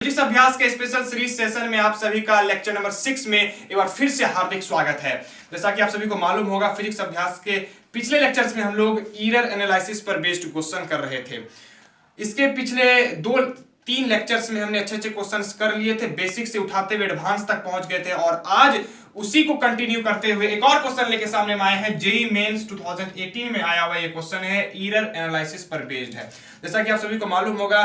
Physics अभ्यास के special series session में आप सभी का लेक्चर नंबर 6 में एक बार फिर से हार्दिक स्वागत है। जैसा कि आप सभी को मालूम होगा, फिजिक्स अभ्यास के पिछले लेक्चर्स में हम लोग एरर एनालिसिस पर बेस्ड क्वेश्चन कर रहे थे। इसके पिछले 2-3 लेक्चर्स में हमने अच्छे क्वेश्चंस कर लिए थे, बेसिक से उठाते हुए एडवांस तक पहुंच गए थे और आज उसी को कंटिन्यू करते हुए एक और क्वेश्चन लेके सामने में आए हैं। जेईई मेंस 2018 में आया हुआ ये क्वेश्चन है, एरर एनालिसिस पर बेस्ड है। जैसा कि आप सभी को मालूम होगा,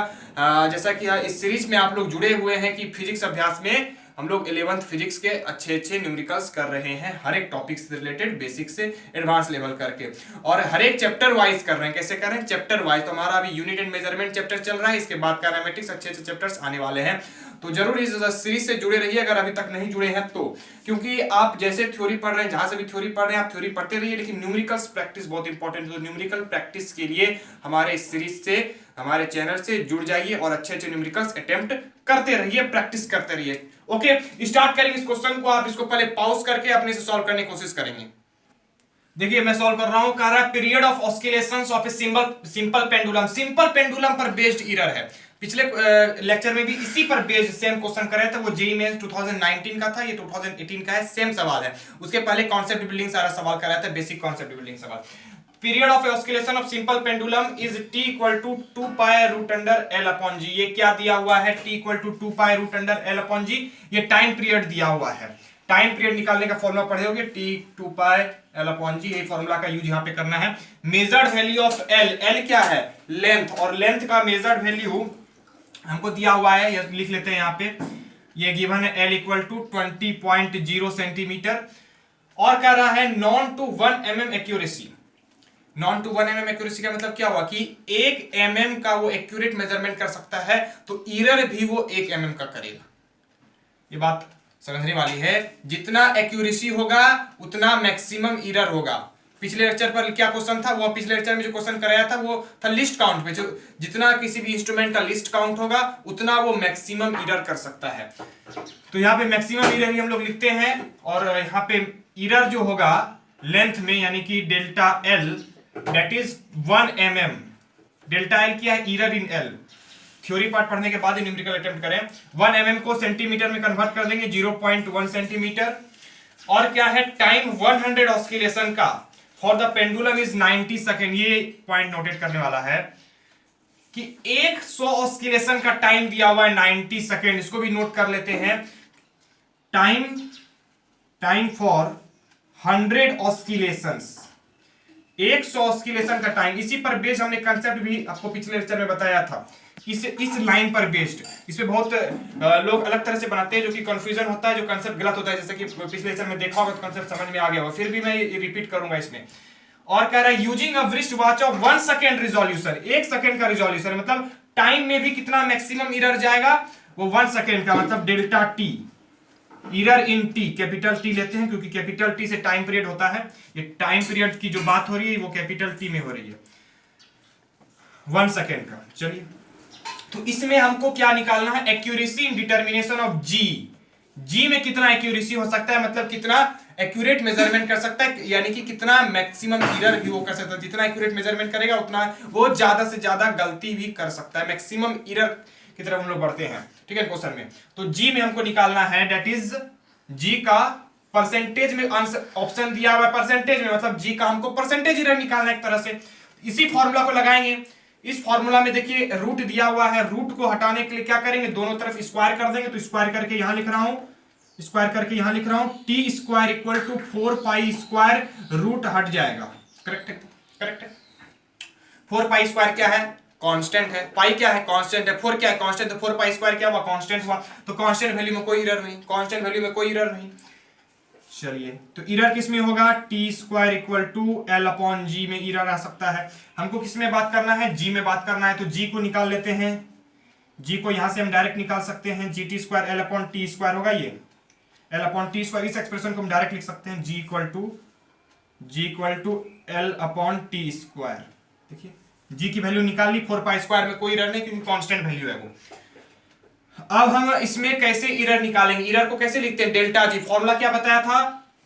जैसा कि इस सीरीज में आप लोग जुड़े हुए हैं कि फिजिक्स अभ्यास में हम लोग 11th फिजिक्स के अच्छे न्यूमेरिकल्स कर रहे हैं, हर एक टॉपिक से रिलेटेड बेसिक से एडवांस लेवल करके, और हर एक चैप्टर वाइज कर रहे हैं। कैसे कर रहे हैं? Chapter wise. तो हमारा अभी यूनिट एंड मेजरमेंट चैप्टर चल रहा है, इसके बाद काइनेमेटिक्स अच्छे चैप्टर्स आने वाले हैं। तो जरूर इस सीरीज से जुड़े रहिए अगर अभी तक नहीं जुड़े हैं तो, क्योंकि आप जैसे थ्योरी पढ़ रहे हैं, जहां से भी थ्योरी पढ़ रहे हैं आप थ्योरी पढ़ते रहिए, लेकिन न्यूमेरिकल्स प्रैक्टिस बहुत इंपॉर्टेंट है। तो न्यूमेरिकल प्रैक्टिस के लिए हमारे इस सीरीज से, हमारे चैनल से जुड़ जाइए और अच्छे न्यूमेरिकल्स अटेम्प्ट करते रहिए, प्रैक्टिस करते रहिए। ओके, स्टार्ट करेंगे इस क्वेश्चन को। आप इसको पहले पॉज करके अपने से सॉल्व करने की कोशिश करेंगे। देखिए मैं सॉल्व कर रहा हूं। कह रहा है period of oscillations of a simple pendulum. Simple pendulum पर बेस्ड एरर है। पिछले लेक्चर में भी इसी पर बेस्ड सेम क्वेश्चन कर रहे थे। वो जेईई मेंस 2019 का था, ये 2018 का है, सेम सवाल है। उसके पहले कॉन्सेप्ट बिल्डिंग सारा सवाल कर रहा था, बेसिक कॉन्सेप्ट बिल्डिंग सवाल। Period of oscillation of simple pendulum is t equal to 2 pi root under l upon g। ये क्या दिया हुआ है? t equal to 2 pi root under l upon g। ये टाइम पीरियड दिया हुआ है। टाइम पीरियड निकालने का फॉर्मूला पढ़े होगे, t 2 पाई l अपॉन g। ये फॉर्मूला का यूज यहाँ पे करना है। Measured value of l, l क्या है? लेंथ, और लेंथ का मेजर्ड वैल्यू हमको दिया हुआ है, ये लिख लेते हैं यहाँ पे। ये गिवन है l इक्वल टू 20.0 सेंटीमीटर, और कह रहा है known to 1 mm accuracy. Known to 1 mm accuracy का मतलब क्या हुआ कि 1 mm का वो एक्यूरेट मेजरमेंट कर सकता है, तो एरर भी वो 1 mm का करेगा। ये बात समझने वाली है। जितना एक्यूरेसी होगा उतना मैक्सिमम एरर होगा। पिछले लेक्चर पर क्या क्वेश्चन था? वो पिछले लेक्चर में जो क्वेश्चन कराया था वो था लिस्ट काउंट पे। जो जितना किसी भी इंस्ट्रूमेंट का लिस्ट काउंट होगा उतना वो मैक्सिमम एरर कर सकता है। तो यहाँ पे मैक्सिमम एरर ही हम लोग लिखते हैं, और यहाँ पे एरर जो होगा लेंथ में, यानी कि delta L that is 1 mm। Delta L क्या है? Error in L. Theory part पढ़ने के बाद ही न्यूमेरिकल अटेम्प्ट करें। 1 mm को सेंटीमीटर में कन्वर्ट कर देंगे, 0.1 सेंटीमीटर। और क्या है? टाइम 100 ऑस्किलेशन का for the pendulum is 90 second. ये पॉइंट नोटेट करने वाला है कि 100 ऑस्किलेशन का टाइम दिया हुआ है 90 सेकेंड। इसको भी नोट कर लेते हैं। टाइम फॉर 100 ऑस्किलेशंस, 100 ऑस्किलेशन का टाइम। इसी पर बेस्ड हमने कंसेप्ट भी आपको पिछले लेक्चर में बताया था। इस लाइन पर बेस्ड, इस पे बहुत लोग अलग तरह से बनाते हैं, जो कि कंफ्यूजन होता है, जो कंसेप्ट गलत होता है। जैसे कि पिछले लेक्चर में देखा होगा तो कंसेप्ट समझ में आ गया होगा, फिर भी मैं रिपीट करूंगा इसमें। और कह रहा है using a wrist watch of 1 second resolution. 1 second का रिजोल्यूशन मतलब टाइम में भी कितना मैक्सिमम एरर जाएगा? वो 1 सेकेंड का, मतलब delta T. Error in T, capital T लेते हैं क्योंकि कैपिटल टी से टाइम पीरियड होता है। ये टाइम पीरियड की जो बात हो रही है वो कैपिटल टी में हो रही है, 1 सेकेंड का। चलिए, तो इसमें हमको क्या निकालना है? एक्यूरेसी इन डिटर्मिनेशन ऑफ जी। जी में कितना एक्यूरेसी हो सकता है, मतलब कितना एक्यूरेट मेजरमेंट कर सकता है, यानी कि कितना मैक्सिमम एरर भी वो कर सकता है। जितना एक्यूरेट मेजरमेंट करेगा उतना वो ज्यादा से ज्यादा गलती भी कर सकता है। मैक्सिमम एरर की तरफ हम लोग बढ़ते हैं, ठीक है, क्वेश्चन में। तो जी में हमको निकालना है, दैट इज जी का परसेंटेज में ऑप्शन दिया हुआ है। परसेंटेज में मतलब जी का हमको परसेंटेज एरर निकालना है एक तरह से। इसी फॉर्मूला को लगाएंगे। इस फॉर्मूला में देखिए रूट दिया हुआ है, रूट को हटाने के लिए क्या करेंगे? दोनों तरफ स्क्वायर कर देंगे। तो स्क्वायर करके यहां लिख रहा हूं, स्क्वायर करके यहां लिख रहा हूं, T square equal to 4 pi square, root हट जाएगा। करेक्ट है, करेक्ट है। 4 पाई स्क्वायर क्या है? कांस्टेंट है। पाई क्या है? कांस्टेंट है। 4 क्या है? कांस्टेंट। तो 4 पाई स्क्वायर क्या हुआ? कांस्टेंट हुआ। तो कांस्टेंट वैल्यू में कोई एरर नहीं, कांस्टेंट वैल्यू में कोई एरर नहीं। चलिए, तो एरर किस में होगा? T square equal to L upon G में एरर आ सकता है। हमको किस में बात करना है? जी में बात करना है। तो जी को निकाल लेते हैं। जी को यहां से हम डायरेक्ट निकाल सकते हैं। G T square L upon T square होगा, ये एल अपॉन टी स्क्वायर। इस एक्सप्रेशन को हम डायरेक्ट लिख सकते हैं, G equal to L upon T square. देखिए जी की वैल्यू निकाल ली, 4 पाई स्क्वायर में कोई एरर नहीं क्योंकि कांस्टेंट वैल्यू है वो। अब हम इसमें कैसे एरर निकालेंगे? एरर को कैसे लिखते हैं? डेल्टा जी। फॉर्मूला क्या बताया था?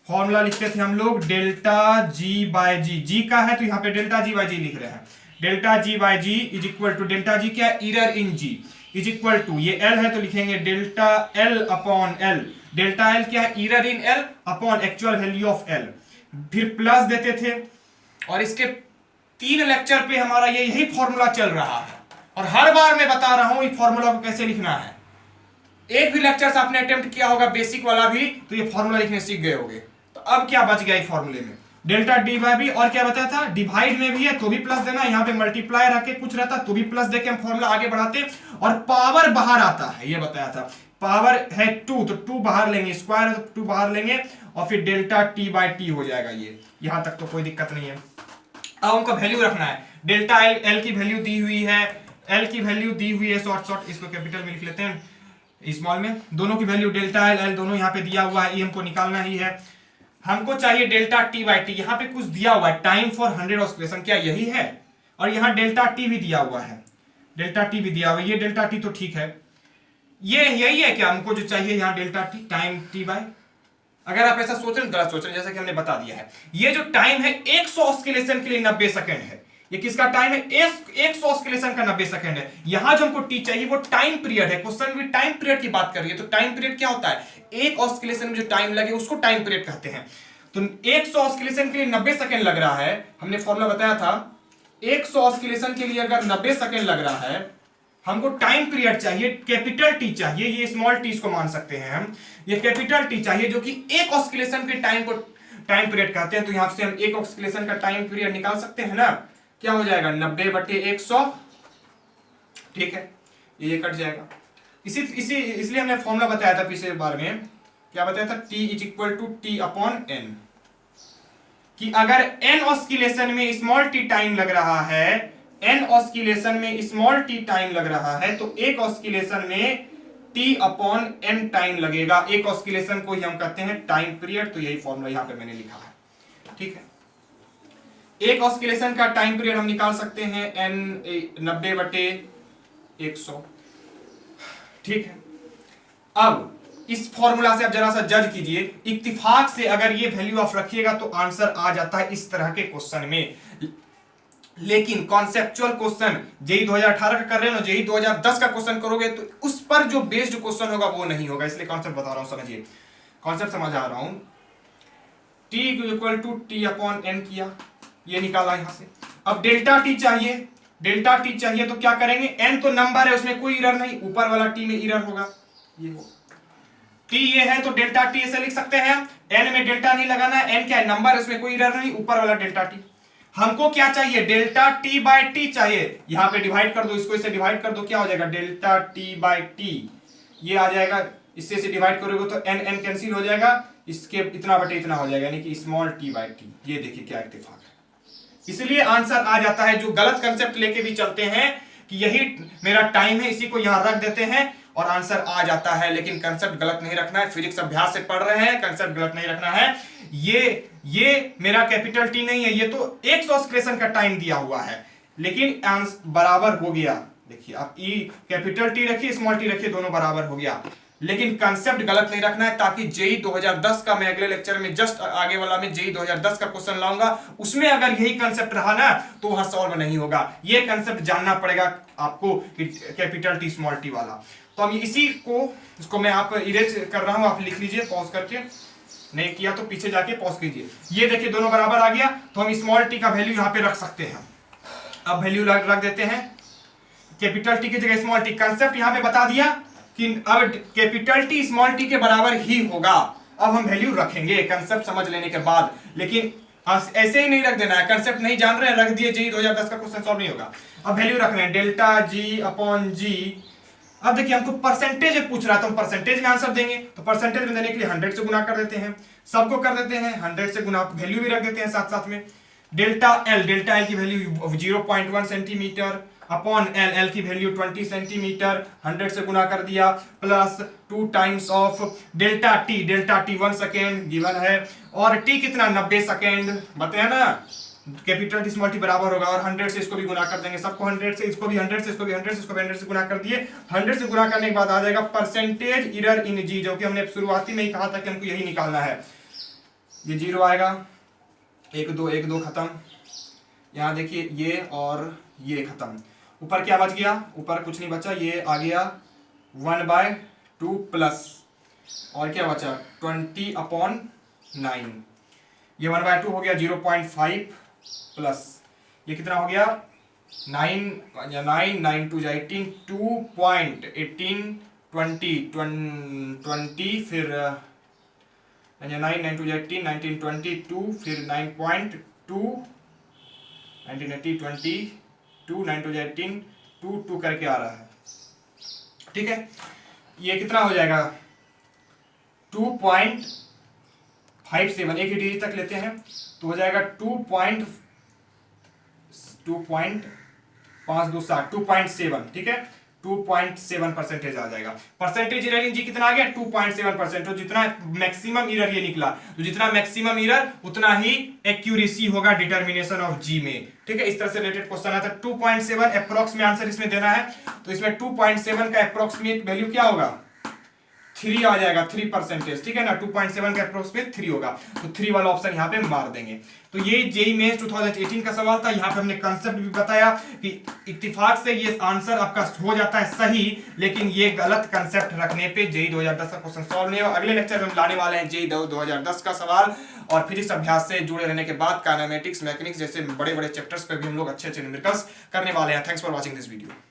फॉर्मूला लिखते थे हम लोग डेल्टा जी बाय जी। जी का है तो यहाँ पे डेल्टा जी बाय जी लिख रहे हैं। Delta G by G is equal to, delta G क्या? Error in G. Is equal to, ये एल है तो लिखेंगे delta L upon L. Delta L क्या है, error in L upon actual value of L, फिर प्लस देते थे। और इसके 3 लेक्चर पे हमारा ये यही फॉर्मूला चल रहा है, और हर बार मैं बता रहा हूं इस फॉर्मूला को कैसे लिखना है। एक भी लेक्चर से आपने अटेम्प्ट किया होगा बेसिक वाला भी, तो ये फॉर्मूला लिखने सीख गए होंगे। तो अब क्या बच गया इस फॉर्मूले में, डेल्टा डी बाई बी, और क्या बताया था, डिवाइड में भी है तो भी प्लस देना, यहाँ पे मल्टीप्लाई रख के कुछ रहता तो भी प्लस देके हम फॉर्मूला आगे बढ़ाते, और पावर बाहर आता है, ये बताया था। पावर है 2 तो 2 बाहर लेंगे, स्क्वायर है तो 2 बाहर लेंगे, और फिर डेल्टा टी बाई टी हो जाएगा। ये यहां तक तो कोई दिक्कत नहीं है। अब हमको वैल्यू रखना है, डेल्टा एल, एल की वैल्यू दी हुई है, एल की वैल्यू दी हुई है, शॉर्ट इसको कैपिटल में लिख लेते हैं, स्मॉल में, दोनों की वैल्यू डेल्टा एल एल दोनों यहाँ पे दिया हुआ है, ये हमको निकालना ही है। हमको चाहिए डेल्टा टी बाई टी, यहाँ पे कुछ दिया हुआ है, टाइम फॉर 100 ऑस्किलेशन, क्या यही है, और यहाँ डेल्टा टी भी दिया हुआ है, डेल्टा टी भी दिया हुआ है, ये डेल्टा टी तो ठीक है, ये यही है क्या हमको जो चाहिए यहाँ, delta T time T by. अगर आप ऐसा सोच रहे हैं गलत सोच रहे हैं, जैसा कि हमने बता दिया है, ये जो टाइम है 100 ऑस्किलेशन के लिए 90 सेकंड है। ये किसका टाइम है, 100 ऑस्किलेशन का 90 सेकंड है। यहां जो हमको टी चाहिए वो टाइम पीरियड है, क्वेश्चन भी टाइम पीरियड की बात कर रही है। तो टाइम पीरियड क्या होता है, एक ऑस्किलेशन में जो टाइम लगे उसको टाइम पीरियड कहते हैं। तो 100 ऑस्किलेशन के लिए 90 सेकंड लग रहा है, हमने फॉर्मूला बताया था, 100 ऑस्किलेशन के लिए अगर 90 सेकंड लग रहा है, हमको टाइम पीरियड चाहिए, कैपिटल टी चाहिए, ये स्मॉल टी इसको मान सकते हैं हम, ये कैपिटल टी चाहिए जो कि एक ऑस्किलेशन के टाइम को टाइम पीरियड कहते हैं। तो यहां से हम एक ऑस्किलेशन का टाइम पीरियड निकाल सकते हैं ना, क्या हो जाएगा 90/100, ठीक है, ये कट जाएगा। इसलिए हमने फॉर्मूला बताया था पिछले बार में, क्या बताया था, T is equal to T upon N, कि अगर n ऑस्किलेशन में स्मॉल टी टाइम लग रहा है, n ऑस्किलेशन में स्मॉल टी टाइम लग रहा है, तो एक ऑस्किलेशन में t अपॉन n टाइम लगेगा। एक ऑस्किलेशन को ही हम कहते हैं टाइम पीरियड, तो यही फॉर्मूला यहां पे मैंने लिखा है, ठीक है। एक ऑस्किलेशन का टाइम पीरियड हम निकाल सकते हैं n 90/100, ठीक है। अब इस फॉर्मूला से आप जरा सा जज कीजिए, इत्तिफाक से अगर ये वैल्यू आप रखिएगा तो आंसर आ जाता है इस तरह के क्वेश्चन में। लेकिन कॉन्सेप्चुअल क्वेश्चन जेई 2018 का कर रहे हो ना, जेई 2010 का क्वेश्चन करोगे तो उस पर जो बेस्ड क्वेश्चन होगा वो नहीं होगा, इसलिए कॉन्सेप्ट बता रहा हूं, समझिए, कॉन्सेप्ट समझ आ रहा हूं। t equal to T upon N किया, ये निकाला यहां से। अब डेल्टा टी चाहिए, डेल्टा टी चाहिए तो क्या करेंगे, n तो नंबर है उसमें कोई एरर नहीं, ऊपर वाला t में एरर होगा, ये हो t ये है तो डेल्टा टी ऐसे लिख सकते हैं, n में डेल्टा नहीं लगाना है, n क्या है नंबर है उसमें कोई एरर नहीं, ऊपर वाला डेल्टा टी। हमको क्या चाहिए, डेल्टा टी बाई टी चाहिए, यहां पे डिवाइड कर दो, इसको इससे डिवाइड कर दो, क्या हो जाएगा डेल्टा टी बाई टी, ये आ जाएगा, इससे डिवाइड करोगे तो n n कैंसिल हो जाएगा, इसके इतना बटे इतना हो जाएगा, यानी कि स्मॉल टी बाई टी। ये देखिए क्या इत्तेफाक है, इसलिए आंसर आ जाता है। जो गलत कंसेप्ट लेके भी चलते हैं कि यही मेरा टाइम है, इसी को यहां रख देते हैं और आंसर आ जाता है, लेकिन कंसेप्ट गलत नहीं रखना है। फिजिक्स अभ्यास से पढ़ रहे हैं, कंसेप्ट गलत नहीं रखना है। ये मेरा कैपिटल टी नहीं है, ये तो 100 ऑस्किलेशन का टाइम दिया हुआ है, लेकिन आंसर बराबर हो गया। देखिए आप ई कैपिटल टी रखिए, स्मॉल टी रखिए, दोनों बराबर हो गया, लेकिन कंसेप्ट गलत नहीं रखना है, ताकि जेई 2010 का, मैं अगले लेक्चर में जस्ट आगे वाला में जेई 2010 का क्वेश्चन लाऊंगा, उसमें अगर यही कंसेप्ट रहा ना तो वहां सॉल्व नहीं होगा। ये कंसेप्ट जानना पड़ेगा आपको, कैपिटल टी स्मॉल टी वाला। तो अब इसको मैं आप इरेज कर रहा हूं, आप लिख लीजिए पॉज करके, नहीं किया तो पीछे जाके पॉज कीजिए। ये देखिए दोनों बराबर आ गया, तो हम स्मॉल टी का वैल्यू यहां पे रख सकते हैं। अब वैल्यू रख देते हैं, कैपिटल टी की जगह स्मॉल टी। कंसेप्ट यहां पे बता दिया कि अब कैपिटल टी स्मॉल टी के बराबर ही होगा। अब हम वैल्यू रखेंगे कंसेप्ट समझ लेने के बाद, लेकिन ऐसे ही नहीं रख देना है, कंसेप्ट नहीं जान रहे हैं, रख दिए, जेई 2010 का क्वेश्चन सॉल्व नहीं होगा। अब वैल्यू रख रहे हैं डेल्टा जी अपॉन जी। अब देखिए हमको परसेंटेज पूछ रहा था, हम परसेंटेज में आंसर देंगे, तो परसेंटेज में देने के लिए 100 से गुना कर देते हैं, सबको कर देते हैं 100 से गुना, वैल्यू भी रख देते हैं साथ साथ में। डेल्टा एल की वैल्यू 0.1 सेंटीमीटर अपॉन एल की वैल्यू 20 सेंटीमीटर, 100 से गुना कर दिया, plus 2 times of delta T 1 second given है, और टी कितना 90 सेकेंड बताया ना, कैपिटल टी स्मॉल टी बराबर होगा, और 100 से इसको भी गुना कर देंगे, सबको 100 से, इसको भी 100 से, इसको भी 100 से, इसको भी 100 से गुना कर दिए। 100 से गुना करने के बाद आ जाएगा परसेंटेज एरर इन जी, जो कि हमने शुरुआती में ही कहा था कि हमको यही निकालना है। ये 0 आएगा, 1 2 खत्म, यहाँ देखिए ये और ये खत्म, ऊपर क्या बच गया, ऊपर कुछ नहीं बचा, ये आ गया 1/2 प्लस और क्या बचा 20/9, ये 1/2 हो गया 0.5 प्लस ये कितना हो गया 9 2 18 2.18 20 फिर 9 2 18 19 22 फिर 9.2 19 80 22 9 2 18 2 करके आ रहा है। ठीक है, ये कितना हो जाएगा 2.57, एक ही डिजिट तक लेते हैं तो हो जाएगा 2.7, ठीक है 2.7% आ जाएगा। परसेंटेज इरर जी कितना आ गया 2.7%, तो जितना मैक्सिमम इरर ये निकला, तो जितना मैक्सिमम इरर उतना ही एक्यूरेसी होगा डिटर्मिनेशन ऑफ जी में। ठीक है, इस तरह से रिलेटेड क्वेश्चन है। तो 2.7 अप्रोक्स में आंसर इसमें देना है, तो इसमें 2.7 का अप्रोक्सीमेट वैल्यू क्या होगा 3 आ जाएगा, 3%। ठीक है ना, 2.7 का अप्रोक्सीमेट 3 होगा, तो 3 वाला ऑप्शन यहाँ पे मार देंगे। तो ये जेईई मेंस 2018 का सवाल था। यहाँ पे हमने कंसेप्ट भी बताया कि इत्तेफाक से ये आंसर आपका हो जाता है सही, लेकिन ये गलत कंसेप्ट रखने पे जेईई 2010 का क्वेश्चन सॉल्व नहीं होगा। अगले लेक्चर में हम लाने वाले हैं जेईई 2010 का सवाल, और फिजिक्स अभ्यास से जुड़े रहने के बाद काइनेमेटिक्स, मैकेनिक्स जैसे बड़े बड़े चैप्टर्स पे भी हम लोग अच्छे न्यूमेरिकल्स करने वाले हैं। Thanks for watching this video.